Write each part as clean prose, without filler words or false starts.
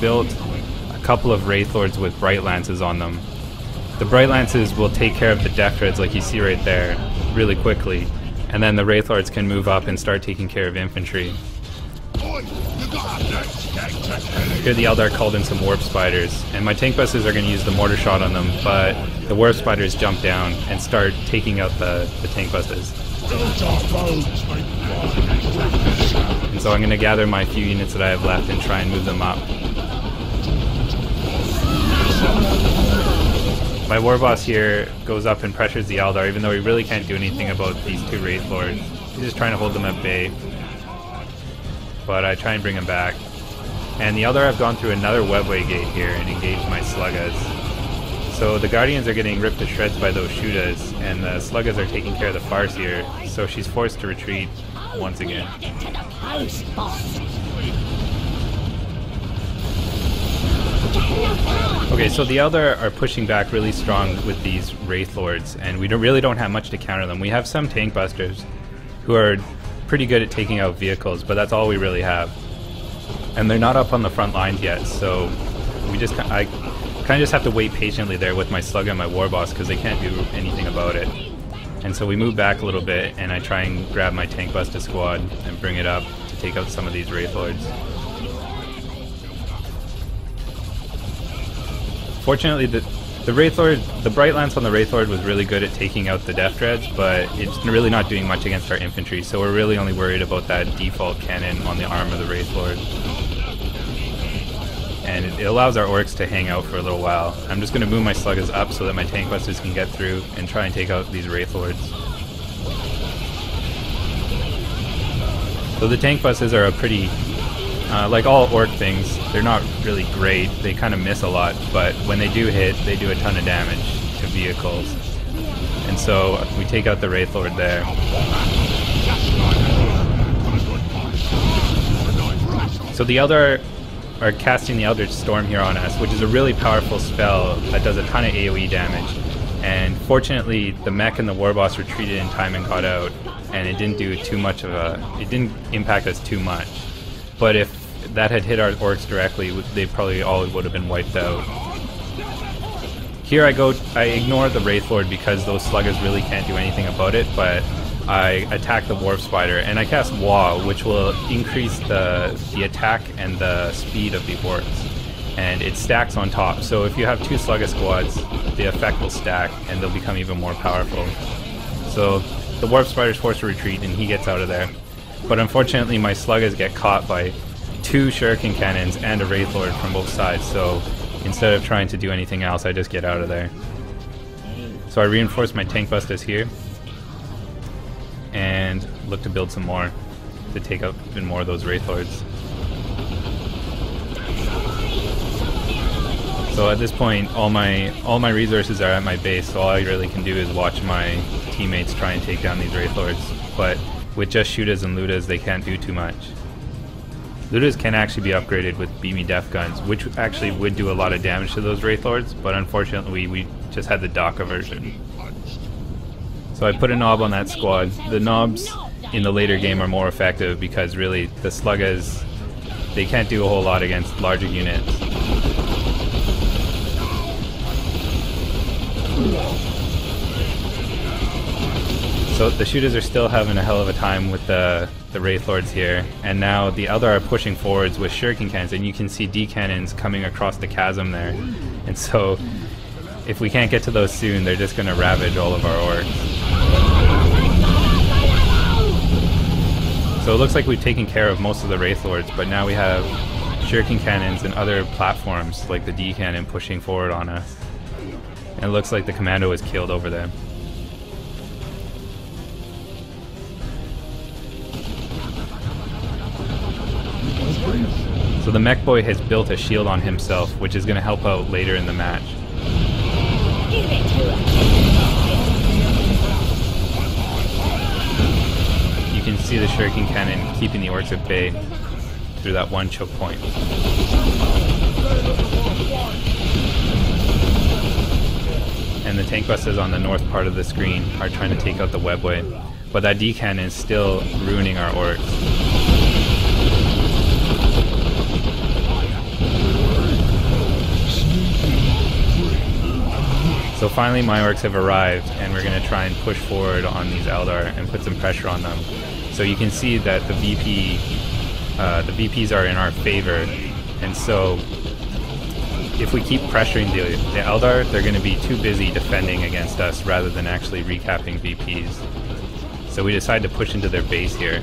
built a couple of Wraith Lords with Bright Lances on them. The Bright Lances will take care of the Death Dreads like you see right there really quickly, and then the Wraith Lords can move up and start taking care of infantry. Here the Eldar called in some Warp Spiders, and my Tank Busters are going to use the Mortar Shot on them, but the Warp Spiders jump down and start taking out the Tank Busters. And so I'm going to gather my few units that I have left and try and move them up. My War Boss here goes up and pressures the Eldar, even though he really can't do anything about these two Wraith Lords. He's just trying to hold them at bay. But I try and bring him back. And the Eldar have gone through another Webway Gate here and engaged my Sluggas. So the Guardians are getting ripped to shreds by those Shudas, and the Sluggas are taking care of the Farseer, so she's forced to retreat once again. Okay, so the Eldar are pushing back really strong with these Wraith Lords, and we really don't have much to counter them. We have some Tank Busters who are pretty good at taking out vehicles, but that's all we really have. And they're not up on the front lines yet, so I kind of just have to wait patiently there with my Slug and my War Boss because they can't do anything about it. And so we move back a little bit, and I try and grab my Tank Buster squad and bring it up to take out some of these Wraith Lords. Fortunately, the Wraith Lord, the Bright Lance on the Wraith Lord was really good at taking out the Death Dreads, but it's really not doing much against our infantry, so we're really only worried about that default cannon on the arm of the Wraith Lord. And it allows our Orcs to hang out for a little while. I'm just going to move my Sluggas up so that my Tank Busters can get through and try and take out these Wraith Lords. So the Tank Busters are a pretty, like all Orc things, they're not really great. They kind of miss a lot, but when they do hit, they do a ton of damage to vehicles. And so we take out the Wraith Lord there. So the Eldar are casting the Eldritch Storm here on us, which is a really powerful spell that does a ton of AoE damage. And fortunately, the Mech and the War Boss retreated in time and got out, and it didn't do too much of it didn't impact us too much. But if that had hit our Orcs directly, they probably all would have been wiped out. Here I ignore the Wraith Lord because those Sluggas really can't do anything about it, but I attack the Warp Spider, and I cast Wah, which will increase the attack and the speed of the Orcs. And it stacks on top, so if you have two Slugga squads, the effect will stack, and they'll become even more powerful. So the Warp Spider's forced to retreat, and he gets out of there. But unfortunately, my Sluggas get caught by two Shuriken Cannons and a Wraith Lord from both sides, so instead of trying to do anything else, I just get out of there. So I reinforce my Tank Busters here, and look to build some more to take out even more of those Wraith Lords. So at this point, all my resources are at my base, so all I really can do is watch my teammates try and take down these Wraith Lords. But with just Shudas and Ludas, they can't do too much. Ludas can actually be upgraded with Beamy Def Guns, which actually would do a lot of damage to those Wraith Lords, but unfortunately we just had the Daka version. So I put a Nob on that squad. The Nobs in the later game are more effective because really the Sluggas, they can't do a whole lot against larger units. So the Shudas are still having a hell of a time with the Wraith Lords here, and now the Eldar are pushing forwards with Shuriken Cannons, and you can see D-Cannons coming across the chasm there. And so if we can't get to those soon, they're just going to ravage all of our Orcs. So it looks like we've taken care of most of the Wraith Lords, but now we have Shuriken Cannons and other platforms like the D-Cannon pushing forward on us. And it looks like the Commando is killed over there. So the Mech Boy has built a shield on himself, which is going to help out later in the match. You can see the Shuriken Cannon keeping the Orcs at bay through that one choke point. And the Tank Busters on the north part of the screen are trying to take out the Webway, but that D-Cannon is still ruining our Orcs. finally my orcs have arrived, and we're going to try and push forward on these Eldar and put some pressure on them. So you can see that the VPs are in our favor, and so if we keep pressuring the Eldar, they're going to be too busy defending against us rather than actually recapping VPs. So we decide to push into their base here.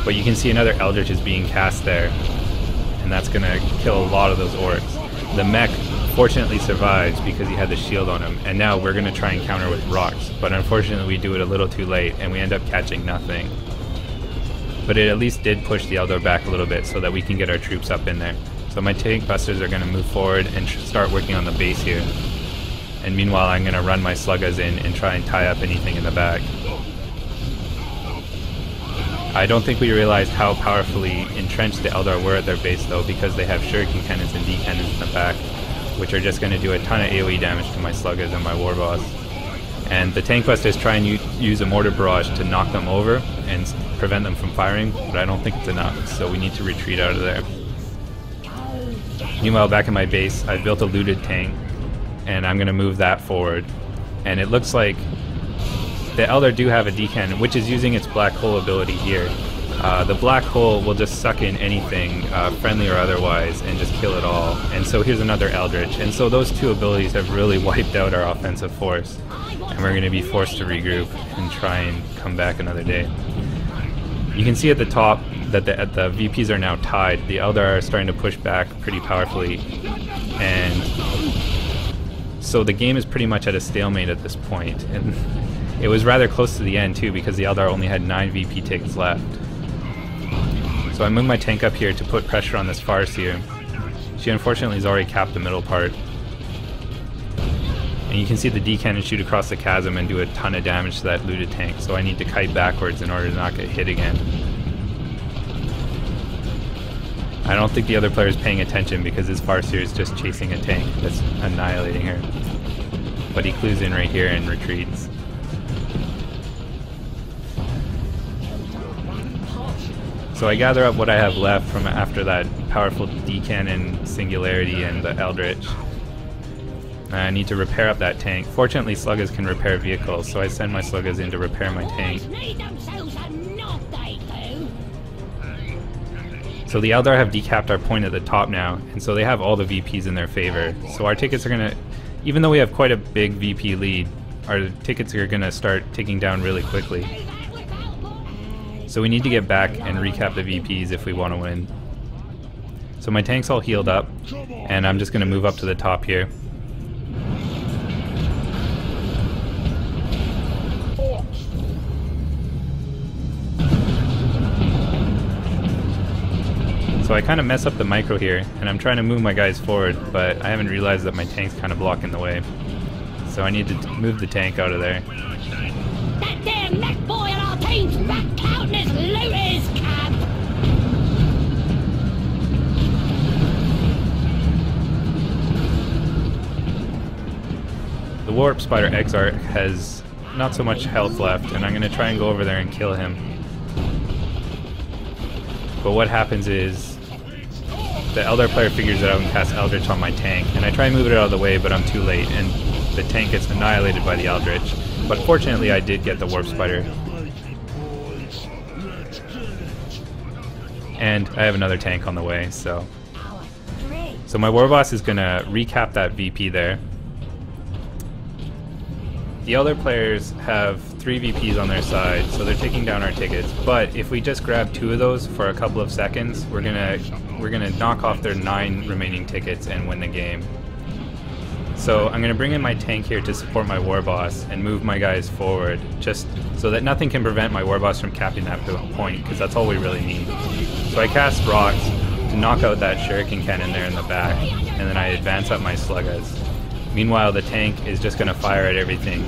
But you can see another Eldritch is being cast there, and that's going to kill a lot of those orcs. The mech fortunately survives because he had the shield on him, and now we're going to try and counter with rocks, but unfortunately we do it a little too late and we end up catching nothing. But it at least did push the Eldar back a little bit so that we can get our troops up in there. So my tank busters are going to move forward and start working on the base here. And meanwhile I'm going to run my sluggas in and try and tie up anything in the back. I don't think we realized how powerfully entrenched the Eldar were at their base though, because they have shuriken cannons and D cannons in the back, which are just going to do a ton of AoE damage to my sluggas and my warboss. And the tank busters try and use a mortar barrage to knock them over and prevent them from firing, but I don't think it's enough, so we need to retreat out of there. Meanwhile, back in my base, I've built a looted tank, and I'm going to move that forward. And it looks like the Eldar do have a D-cannon, which is using its black hole ability here. The black hole will just suck in anything, friendly or otherwise, and just kill it all. And so here's another Eldritch. And so those two abilities have really wiped out our offensive force. And we're going to be forced to regroup and try and come back another day. You can see at the top that the VPs are now tied. The Eldar are starting to push back pretty powerfully. And so the game is pretty much at a stalemate at this point. And it was rather close to the end too, because the Eldar only had 9 VP tickets left. So I moved my tank up here to put pressure on this Farseer. She unfortunately has already capped the middle part. And you can see the D-cannon shoot across the chasm and do a ton of damage to that looted tank, so I need to kite backwards in order to not get hit again. I don't think the other player is paying attention because his Farseer is just chasing a tank that's annihilating her. But he clues in right here and retreats. So I gather up what I have left from after that powerful D-cannon singularity and the Eldritch. I need to repair up that tank. Fortunately, sluggas can repair vehicles, so I send my sluggas in to repair my tank. So the Eldar have decapped our point at the top now, and so they have all the VPs in their favor. So our tickets are gonna, even though we have quite a big VP lead, our tickets are gonna start ticking down really quickly. So we need to get back and recap the VPs if we want to win. So my tank's all healed up, and I'm just gonna move up to the top here. So I kind of mess up the micro here, and I'm trying to move my guys forward, but I haven't realized that my tank's kind of blocking the way. So I need to move the tank out of there. That damn neck boy and our team's back counting his looters, cab! The Warp Spider Exarch has not so much health left, and I'm going to try and go over there and kill him. But what happens is the Eldar player figures it out and casts Eldritch on my tank, and I try and move it out of the way, but I'm too late, and the tank gets annihilated by the Eldritch. But fortunately I did get the Warp Spider. And I have another tank on the way, so my Warboss is gonna recap that VP there. The Eldar players have 3 VPs on their side, so they're taking down our tickets. But if we just grab 2 of those for a couple of seconds, we're gonna knock off their 9 remaining tickets and win the game. So I'm gonna bring in my tank here to support my Warboss and move my guys forward, just so that nothing can prevent my Warboss from capping that point, because that's all we really need. So I cast rocks to knock out that shuriken cannon there in the back, and then I advance up my sluggas. Meanwhile, the tank is just going to fire at everything.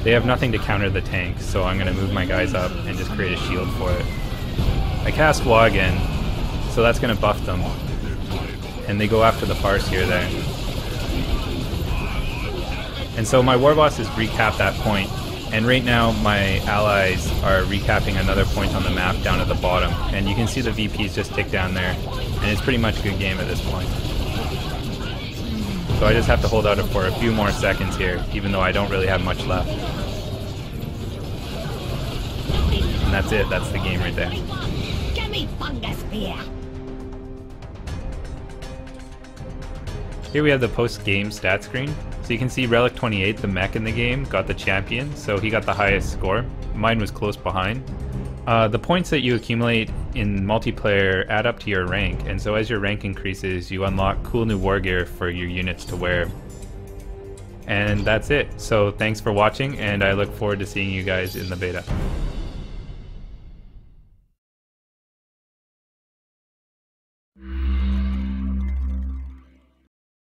They have nothing to counter the tank, so I'm going to move my guys up and just create a shield for it. I cast Wa again, so that's going to buff them. And they go after the Farseer there. And so my Warboss has recapped that point, and right now my allies are recapping another point on the map down at the bottom. And you can see the VPs just tick down there, and it's pretty much a good game at this point. So I just have to hold out for a few more seconds here, even though I don't really have much left. And that's it, that's the game right there. Give me fungus spear. Here we have the post-game stat screen. So you can see Relic 28, the mech in the game, got the champion, so he got the highest score. Mine was close behind. The points that you accumulate in multiplayer add up to your rank, and so as your rank increases, you unlock cool new war gear for your units to wear. And that's it. So thanks for watching, and I look forward to seeing you guys in the beta.